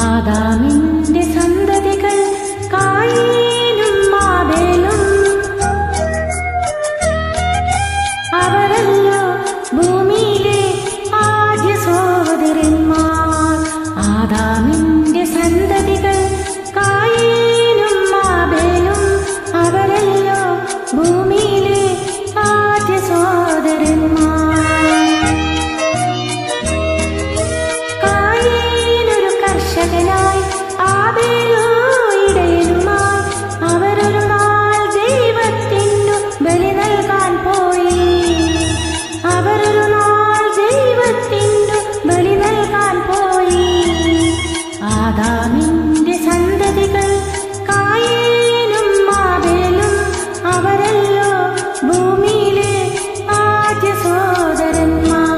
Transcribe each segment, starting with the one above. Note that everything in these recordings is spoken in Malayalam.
ആദാമിന്റെ സന്തതികൾ കായീനും ആബേലും അവരല്ലോ ഭൂമിയിലെ ആദ്യ സഹോദരന്മാർ. ആദാമിന്റെ സന്തതികൾ കായീനും ആബേലും അവരല്ലോ ഭൂമിയിലെ ആദ്യ സഹോദരന്മാർ. കായീനൊരു കർഷകനായി ആബേലോ ഇടയനുമായി. അവരൊരു നാൾ ദൈവത്തിനു ബലി നൽകാൻ പോയി. അവരൊരു നാൾ ദൈവത്തിനു ബലി നൽകാൻ പോയി. ആദാമിന്റെ സന്തതികൾ കായീനും ആബേലും അവരല്ലോ ഭൂമിയിലെ ആദ്യ സഹോദരന്മാർ.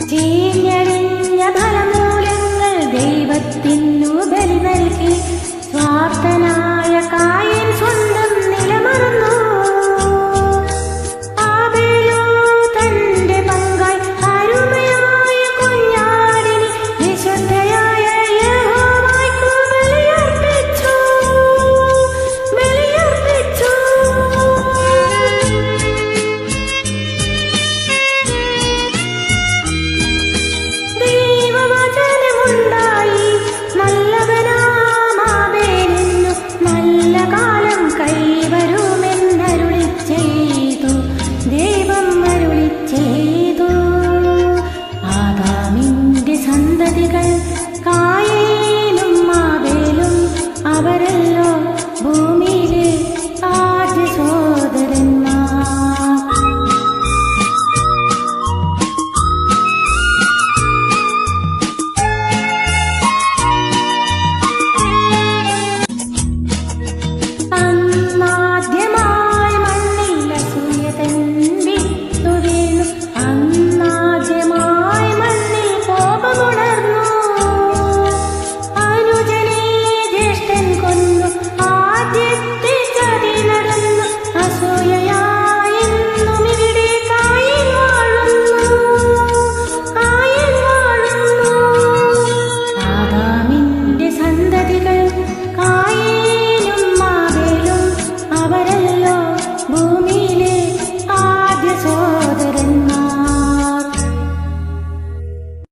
ചീഞ്ഞളിഞ്ഞ ഫലമൂലങ്ങൾ ദൈവത്തിനു ബലി നൽകി സ്വാർത്ഥനാ